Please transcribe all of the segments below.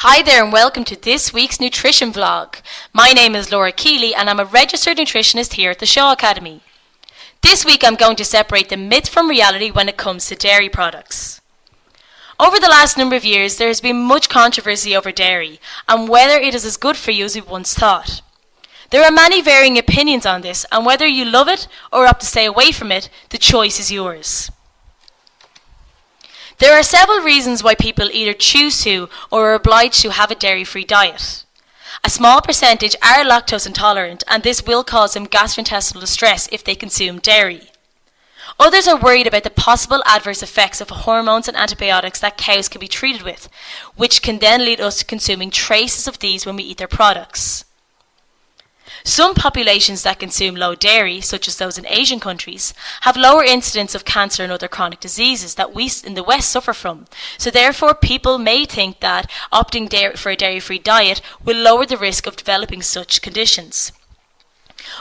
Hi there and welcome to this week's nutrition vlog. My name is Laura Keeley and I'm a registered nutritionist here at the Shaw Academy. This week I'm going to separate the myth from reality when it comes to dairy products. Over the last number of years there has been much controversy over dairy and whether it is as good for you as we once thought. There are many varying opinions on this, and whether you love it or opt to stay away from it, the choice is yours. There are several reasons why people either choose to or are obliged to have a dairy-free diet. A small percentage are lactose intolerant, and this will cause them gastrointestinal distress if they consume dairy. Others are worried about the possible adverse effects of hormones and antibiotics that cows can be treated with, which can then lead us to consuming traces of these when we eat their products. Some populations that consume low dairy, such as those in Asian countries, have lower incidence of cancer and other chronic diseases that we in the West suffer from. So therefore, people may think that opting for a dairy-free diet will lower the risk of developing such conditions.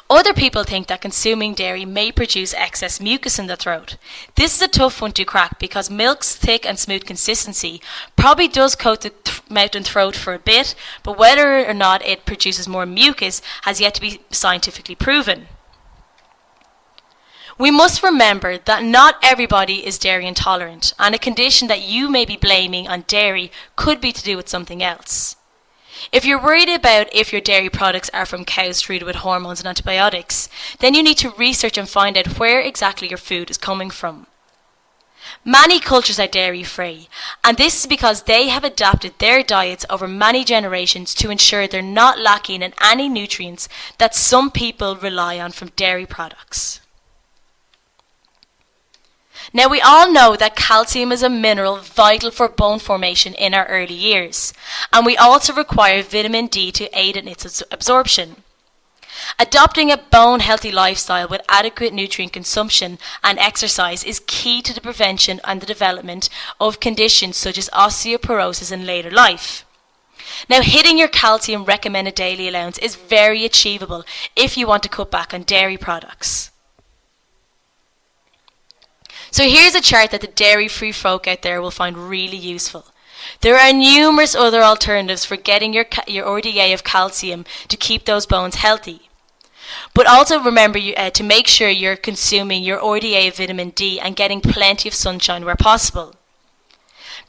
Other people think that consuming dairy may produce excess mucus in the throat. This is a tough one to crack because milk's thick and smooth consistency probably does coat the mouth and throat for a bit, but whether or not it produces more mucus has yet to be scientifically proven. We must remember that not everybody is dairy intolerant, and a condition that you may be blaming on dairy could be to do with something else. If you're worried about if your dairy products are from cows treated with hormones and antibiotics, then you need to research and find out where exactly your food is coming from. Many cultures are dairy-free, and this is because they have adapted their diets over many generations to ensure they're not lacking in any nutrients that some people rely on from dairy products. Now, we all know that calcium is a mineral vital for bone formation in our early years, and we also require vitamin D to aid in its absorption. Adopting a bone-healthy lifestyle with adequate nutrient consumption and exercise is key to the prevention and the development of conditions such as osteoporosis in later life. Now, hitting your calcium recommended daily allowance is very achievable if you want to cut back on dairy products. So here's a chart that the dairy-free folk out there will find really useful. There are numerous other alternatives for getting your RDA of calcium to keep those bones healthy. But also remember to make sure you're consuming your RDA of vitamin D and getting plenty of sunshine where possible.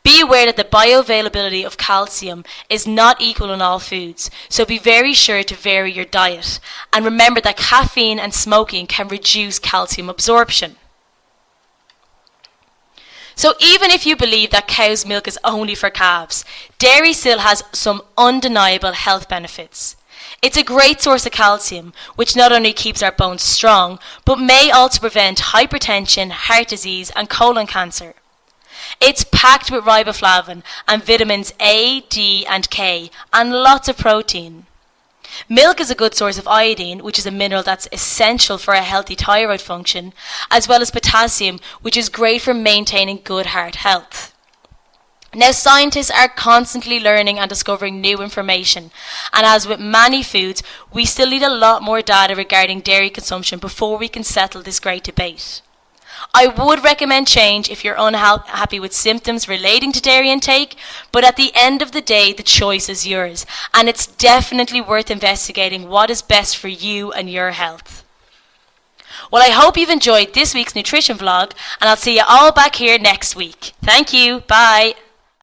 Be aware that the bioavailability of calcium is not equal in all foods, so be very sure to vary your diet. And remember that caffeine and smoking can reduce calcium absorption. So even if you believe that cow's milk is only for calves, dairy still has some undeniable health benefits. It's a great source of calcium, which not only keeps our bones strong, but may also prevent hypertension, heart disease, and colon cancer. It's packed with riboflavin and vitamins A, D, and K, and lots of protein. Milk is a good source of iodine, which is a mineral that's essential for a healthy thyroid function, as well as potassium, which is great for maintaining good heart health. Now, scientists are constantly learning and discovering new information, and as with many foods, we still need a lot more data regarding dairy consumption before we can settle this great debate. I would recommend change if you're unhappy with symptoms relating to dairy intake, but at the end of the day, the choice is yours, and it's definitely worth investigating what is best for you and your health. Well, I hope you've enjoyed this week's nutrition vlog, and I'll see you all back here next week. Thank you. Bye.